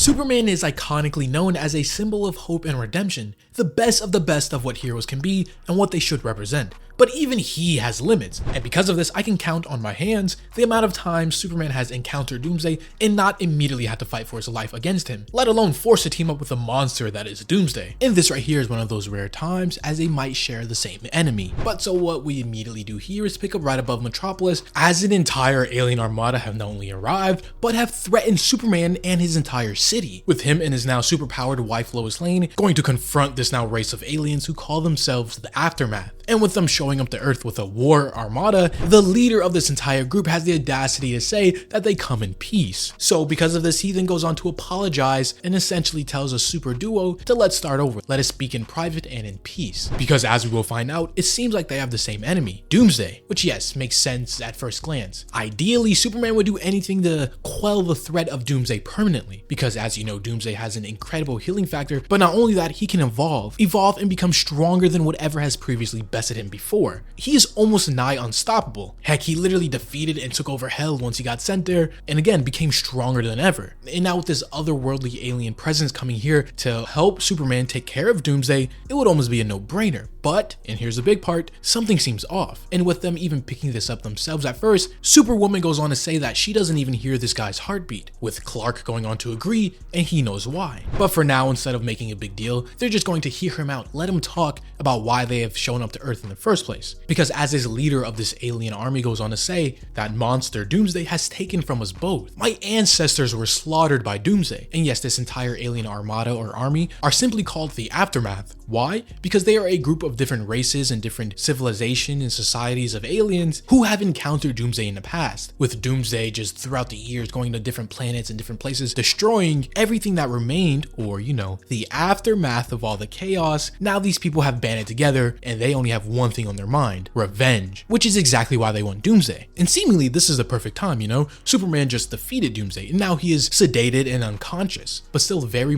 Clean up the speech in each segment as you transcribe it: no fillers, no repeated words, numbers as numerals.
Superman is iconically known as a symbol of hope and redemption, the best of what heroes can be and what they should represent. But even he has limits, and because of this I can count on my hands the amount of times Superman has encountered Doomsday and not immediately had to fight for his life against him, let alone forced to team up with the monster that is Doomsday. And this right here is one of those rare times as they might share the same enemy. But so what we immediately do here is pick up right above Metropolis, as an entire alien armada have not only arrived, but have threatened Superman and his entire city, with him and his now superpowered wife Lois Lane going to confront this now race of aliens who call themselves the Aftermath. And with them showing up to Earth with a war armada, the leader of this entire group has the audacity to say that they come in peace. So because of this, he then goes on to apologize and essentially tells a super duo to let's start over, let us speak in private and in peace. Because as we will find out, it seems like they have the same enemy, Doomsday, which yes, makes sense at first glance. Ideally, Superman would do anything to quell the threat of Doomsday permanently, because as you know, Doomsday has an incredible healing factor, but not only that, he can evolve and become stronger than whatever has previously bested him before. He is almost nigh unstoppable. Heck, he literally defeated and took over Hell once he got sent there, and again became stronger than ever. And now with this otherworldly alien presence coming here to help Superman take care of Doomsday, it would almost be a no-brainer. But, and here's the big part, something seems off. And with them even picking this up themselves at first, Superwoman goes on to say that she doesn't even hear this guy's heartbeat, with Clark going on to agree, and he knows why. But for now, instead of making a big deal, they're just going to hear him out, let him talk about why they have shown up to Earth in the first place. Because as his leader of this alien army goes on to say, that monster Doomsday has taken from us both. My ancestors were slaughtered by Doomsday. And yes, this entire alien armada or army are simply called the Aftermath. Why? Because they are a group of different races and different civilizations and societies of aliens who have encountered Doomsday in the past, with Doomsday just throughout the years going to different planets and different places, destroying everything that remained, or you know, the aftermath of all the chaos. Now these people have banded together and they only have one thing on their mind: revenge, which is exactly why they want Doomsday. And seemingly this is the perfect time, you know? Superman just defeated Doomsday and now he is sedated and unconscious, but still very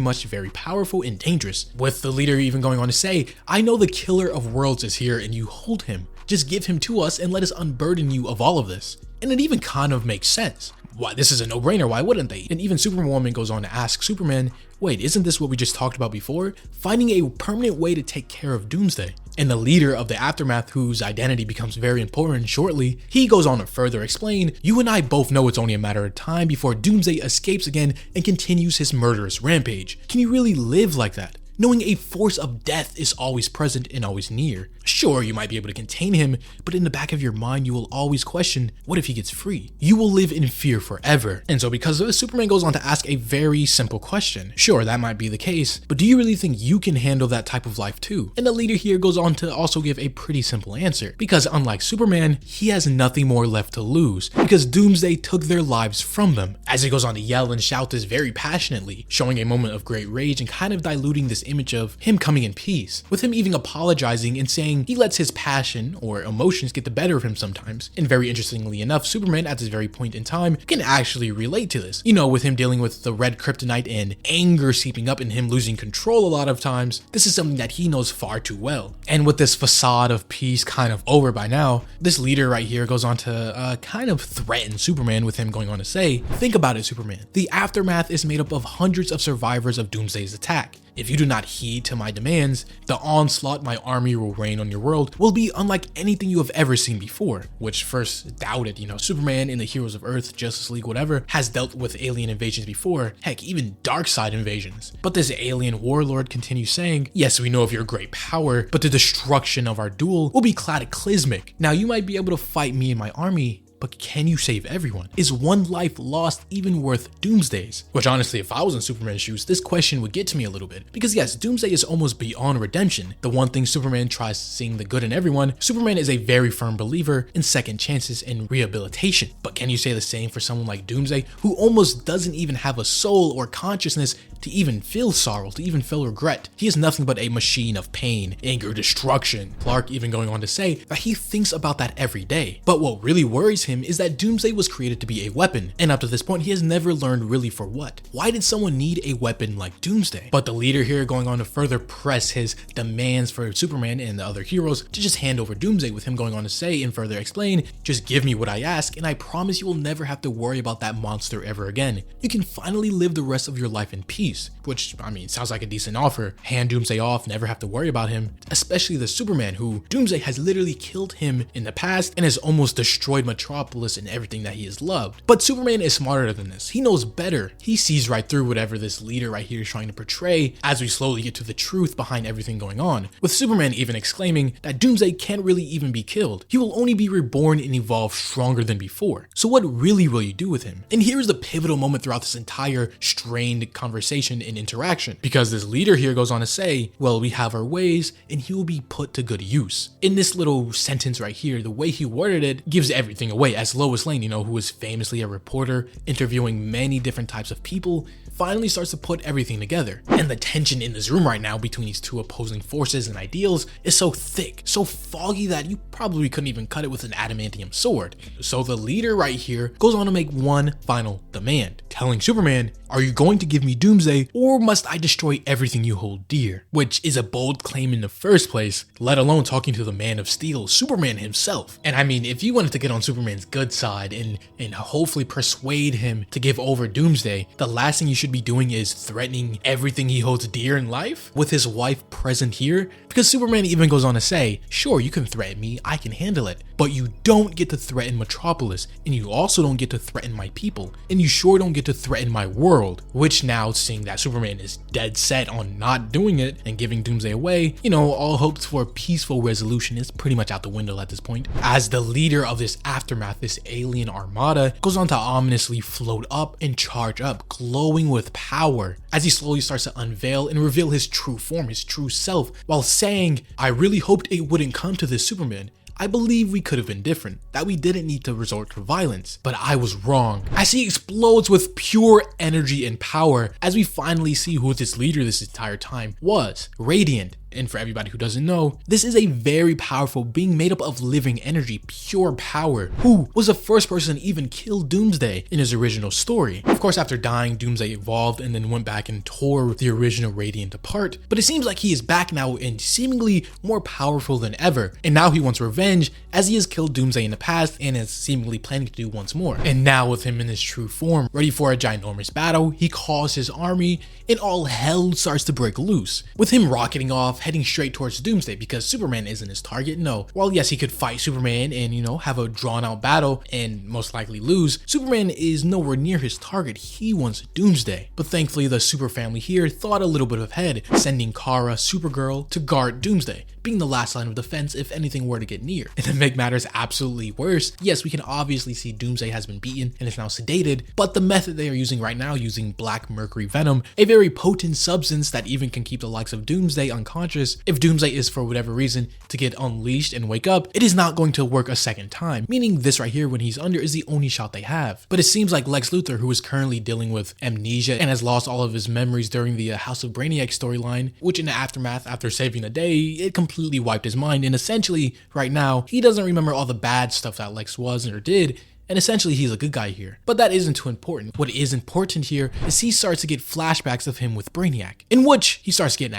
powerful and dangerous, with the leader even going on to say, I know the killer of worlds is here and you hold him. Just give him to us and let us unburden you of all of this. And it even kind of makes sense. Why, this is a no-brainer, why wouldn't they? And even Superwoman goes on to ask Superman, wait, isn't this what we just talked about before? Finding a permanent way to take care of Doomsday. And the leader of the Aftermath, whose identity becomes very important shortly, he goes on to further explain, you and I both know it's only a matter of time before Doomsday escapes again and continues his murderous rampage. Can you really live like that, knowing a force of death is always present and always near? Sure, you might be able to contain him, but in the back of your mind, you will always question, what if he gets free? You will live in fear forever. And so because of this, Superman goes on to ask a very simple question. Sure, that might be the case, but do you really think you can handle that type of life too? And the leader here goes on to also give a pretty simple answer, because unlike Superman, he has nothing more left to lose, because Doomsday took their lives from them. As he goes on to yell and shout this very passionately, showing a moment of great rage and kind of diluting this image of him coming in peace, with him even apologizing and saying he lets his passion or emotions get the better of him sometimes. And very interestingly enough, Superman at this very point in time can actually relate to this. You know, with him dealing with the red kryptonite and anger seeping up and him losing control a lot of times, this is something that he knows far too well. And with this facade of peace kind of over by now, this leader right here goes on to kind of threaten Superman, with him going on to say, think about it, Superman. The Aftermath is made up of hundreds of survivors of Doomsday's attack. If you do not heed to my demands, the onslaught my army will rain on your world will be unlike anything you have ever seen before. Which first doubted, you know, Superman in the Heroes of Earth, Justice League, whatever, has dealt with alien invasions before, heck, even Darkseid invasions. But this alien warlord continues saying, yes, we know of your great power, but the destruction of our duel will be cataclysmic. Now you might be able to fight me and my army, but can you save everyone? Is one life lost even worth Doomsday's? Which honestly, if I was in Superman's shoes, this question would get to me a little bit. Because yes, Doomsday is almost beyond redemption. The one thing Superman tries seeing the good in everyone, Superman is a very firm believer in second chances and rehabilitation. But can you say the same for someone like Doomsday, who almost doesn't even have a soul or consciousness to even feel sorrow, to even feel regret? He is nothing but a machine of pain, anger, destruction. Clark even going on to say that he thinks about that every day. But what really worries him him is that Doomsday was created to be a weapon, and up to this point he has never learned really for what. Why did someone need a weapon like Doomsday? But the leader here going on to further press his demands for Superman and the other heroes to just hand over Doomsday, with him going on to say and further explain, just give me what I ask and I promise you will never have to worry about that monster ever again. You can finally live the rest of your life in peace, which I mean sounds like a decent offer. Hand Doomsday off, never have to worry about him, especially the Superman who Doomsday has literally killed him in the past and has almost destroyed Metropolis and everything that he has loved. But Superman is smarter than this. He knows better. He sees right through whatever this leader right here is trying to portray as we slowly get to the truth behind everything going on, with Superman even exclaiming that Doomsday can't really even be killed. He will only be reborn and evolve stronger than before. So what really will you do with him? And here's the pivotal moment throughout this entire strained conversation and interaction, because this leader here goes on to say, well, we have our ways and he will be put to good use. In this little sentence right here, the way he worded it gives everything away, as Lois Lane, who is famously a reporter interviewing many different types of people, finally starts to put everything together. And the tension in this room right now between these two opposing forces and ideals is so thick, so foggy that you probably couldn't even cut it with an adamantium sword. So the leader right here goes on to make one final demand, telling Superman, are you going to give me Doomsday or must I destroy everything you hold dear? Which is a bold claim in the first place, let alone talking to the Man of Steel, Superman himself. And I mean, if you wanted to get on Superman's good side and hopefully persuade him to give over Doomsday, the last thing you should be doing is threatening everything he holds dear in life with his wife present here. Because Superman even goes on to say, sure, you can threaten me, I can handle it, but you don't get to threaten Metropolis, and you also don't get to threaten my people, and you sure don't get to threaten my world. Which now, seeing that Superman is dead set on not doing it and giving Doomsday away, all hopes for a peaceful resolution is pretty much out the window at this point, as the leader of this aftermath, this alien armada, goes on to ominously float up and charge up, glowing with power, as he slowly starts to unveil and reveal his true form, his true self, while saying, I really hoped it wouldn't come to this, Superman. I believe we could have been different, that we didn't need to resort to violence, but I was wrong. As he explodes with pure energy and power, as we finally see who this leader this entire time was, Radiant. And for everybody who doesn't know, this is a very powerful being made up of living energy, pure power, who was the first person to even kill Doomsday in his original story. Of course, after dying, Doomsday evolved and then went back and tore the original Radiant apart, but it seems like he is back now and seemingly more powerful than ever, and now he wants revenge as he has killed Doomsday in the past and is seemingly planning to do once more. And now with him in his true form, ready for a ginormous battle, he calls his army and all hell starts to break loose, with him rocketing off, heading straight towards Doomsday because Superman isn't his target. No, while yes, he could fight Superman and have a drawn out battle and most likely lose, Superman is nowhere near his target. He wants Doomsday. But thankfully the Super family here thought a little bit ahead, sending Kara, Supergirl, to guard Doomsday, being the last line of defense if anything were to get near. And to make matters absolutely worse, yes, we can obviously see Doomsday has been beaten and is now sedated, but the method they are using right now, using black mercury venom, a very potent substance that even can keep the likes of Doomsday unconscious, if Doomsday is for whatever reason to get unleashed and wake up, it is not going to work a second time, meaning this right here when he's under is the only shot they have. But it seems like Lex Luthor, who is currently dealing with amnesia and has lost all of his memories during the House of Brainiac storyline, which in the aftermath after saving the day, it completely wiped his mind, and essentially right now he doesn't remember all the bad stuff that Lex was or did, and essentially he's a good guy here. But that isn't too important. What is important here is he starts to get flashbacks of him with Brainiac, in which he starts to get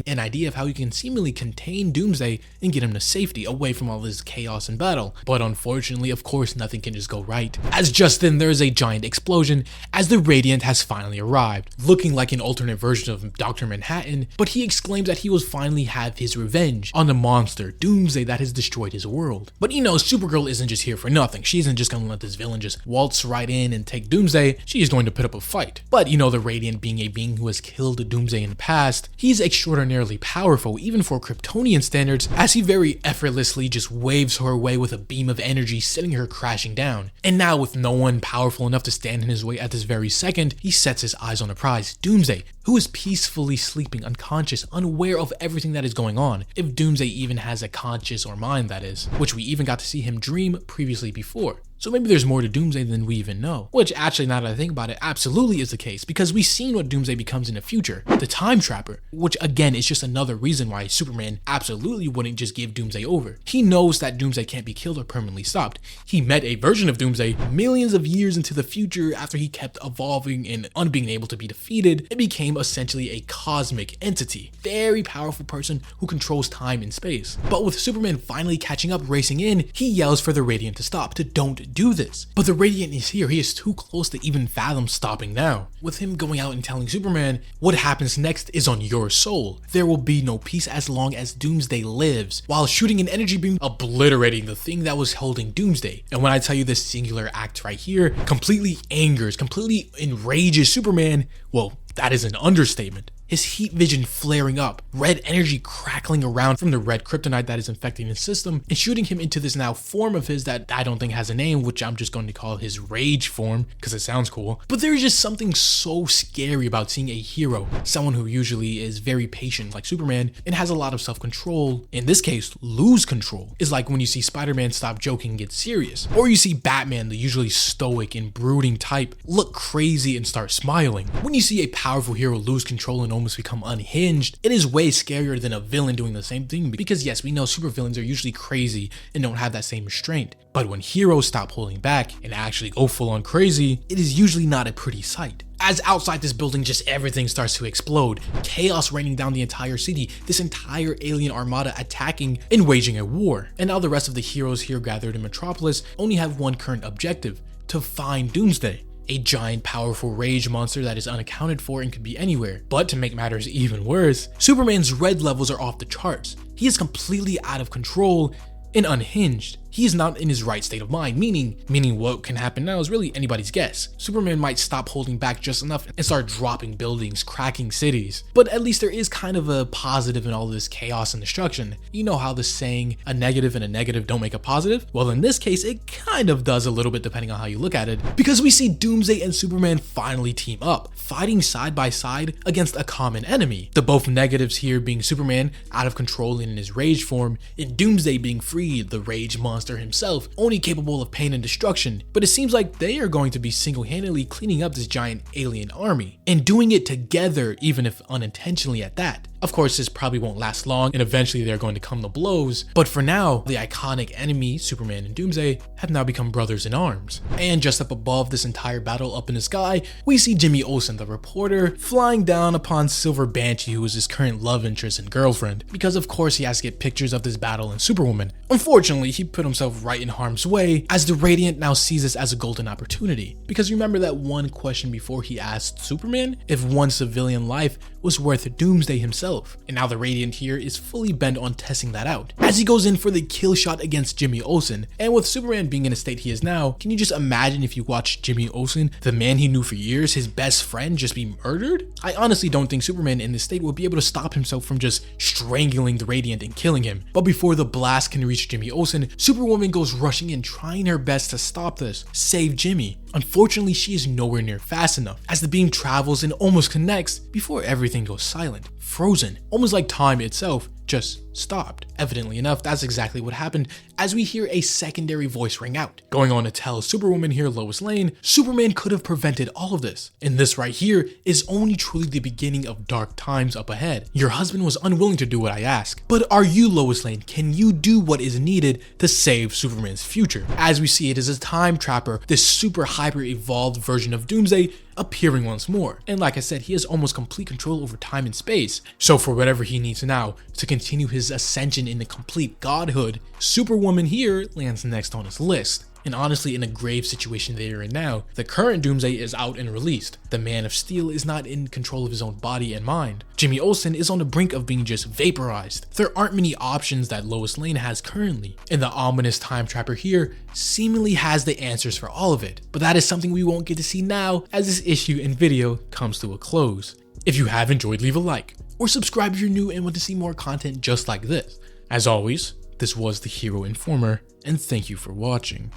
an idea of how he can seemingly contain Doomsday and get him to safety, away from all this chaos and battle. But unfortunately, of course, nothing can just go right, as just then there is a giant explosion as the Radiant has finally arrived, looking like an alternate version of Dr. Manhattan, but he exclaims that he will finally have his revenge on the monster, Doomsday, that has destroyed his world. But Supergirl isn't just here for nothing. She isn't just gonna let this villain just waltz right in and take Doomsday. She is going to put up a fight. But the Radiant being a being who has killed Doomsday in the past, he's extraordinarily powerful even for Kryptonian standards, as he very effortlessly just waves her away with a beam of energy, sending her crashing down. And now with no one powerful enough to stand in his way at this very second, he sets his eyes on the prize, Doomsday, who is peacefully sleeping, unconscious, unaware of everything that is going on, if Doomsday even has a conscious or mind, that is, which we even got to see him dream previously before. So maybe there's more to Doomsday than we even know. Which actually, now that I think about it, absolutely is the case, because we've seen what Doomsday becomes in the future. The Time Trapper, which again is just another reason why Superman absolutely wouldn't just give Doomsday over. He knows that Doomsday can't be killed or permanently stopped. He met a version of Doomsday millions of years into the future after he kept evolving and unbeing able to be defeated. It became essentially a cosmic entity. Very powerful person who controls time and space. But with Superman finally catching up, racing in, he yells for the Radiant to stop, to don't do this. But the Radiant is here. He is too close to even fathom stopping now. With him going out and telling Superman, what happens next is on your soul. There will be no peace as long as Doomsday lives, while shooting an energy beam obliterating the thing that was holding Doomsday. And when I tell you this singular act right here completely angers, completely enrages Superman, well, that is an understatement. His heat vision flaring up, red energy crackling around from the red kryptonite that is infecting his system, and shooting him into this now form of his that I don't think has a name, which I'm just going to call his rage form because it sounds cool. But there's just something so scary about seeing a hero, someone who usually is very patient like Superman and has a lot of self-control, in this case lose control. It's like when you see Spider-Man stop joking and get serious, or you see Batman, the usually stoic and brooding type, look crazy and start smiling. When you see a powerful hero lose control and almost become unhinged, it is way scarier than a villain doing the same thing, because yes, we know supervillains are usually crazy and don't have that same restraint. But when heroes stop holding back and actually go full on crazy, it is usually not a pretty sight. As outside this building, just everything starts to explode. Chaos raining down the entire city, this entire alien armada attacking and waging a war. And now the rest of the heroes here gathered in Metropolis only have one current objective: to find Doomsday. A giant powerful rage monster that is unaccounted for and could be anywhere. But to make matters even worse, Superman's red levels are off the charts. He is completely out of control and unhinged. He is not in his right state of mind, meaning what can happen now is really anybody's guess. Superman might stop holding back just enough and start dropping buildings, cracking cities. But at least there is kind of a positive in all this chaos and destruction. You know how the saying, a negative and a negative don't make a positive? Well, in this case, it kind of does a little bit depending on how you look at it, because we see Doomsday and Superman finally team up, fighting side by side against a common enemy. The both negatives here being Superman out of control and in his rage form, and Doomsday being freed, the rage monster himself, only capable of pain and destruction. But it seems like they are going to be single-handedly cleaning up this giant alien army, and doing it together, even if unintentionally at that. Of course, this probably won't last long, and eventually they're going to come to blows, but for now, the iconic enemy, Superman and Doomsday, have now become brothers in arms. And just up above this entire battle up in the sky, we see Jimmy Olsen, the reporter, flying down upon Silver Banshee, who is his current love interest and girlfriend, because of course he has to get pictures of this battle and Superwoman. Unfortunately, he put himself right in harm's way, as the Radiant now sees this as a golden opportunity. Because remember that one question before he asked Superman if one civilian life was worth Doomsday himself, and now the Radiant here is fully bent on testing that out, as he goes in for the kill shot against Jimmy Olsen. And with Superman being in the state he is now, can you just imagine if you watched Jimmy Olsen, the man he knew for years, his best friend, just be murdered? I honestly don't think Superman in this state will be able to stop himself from just strangling the Radiant and killing him. But before the blast can reach Jimmy Olsen, Superwoman goes rushing in, trying her best to stop this, save Jimmy. Unfortunately, she is nowhere near fast enough, as the beam travels and almost connects before everything goes silent, frozen, almost like time itself just stopped. Evidently enough, that's exactly what happened, as we hear a secondary voice ring out, going on to tell Superwoman here, Lois Lane, Superman could have prevented all of this, and this right here is only truly the beginning of dark times up ahead. Your husband was unwilling to do what I ask, but are you, Lois Lane? Can you do what is needed to save Superman's future? As we see, it is a time trapper, this super hyper evolved version of Doomsday, appearing once more. And like I said, he has almost complete control over time and space. So for whatever he needs now to continue his ascension into complete godhood, Superwoman here lands next on his list. And honestly, in a grave situation they are in now, the current Doomsday is out and released. The Man of Steel is not in control of his own body and mind. Jimmy Olsen is on the brink of being just vaporized. There aren't many options that Lois Lane has currently, and the ominous time trapper here seemingly has the answers for all of it. But that is something we won't get to see now, as this issue and video comes to a close. If you have enjoyed, leave a like, or subscribe if you're new and want to see more content just like this. As always, this was the Hero Informer, and thank you for watching.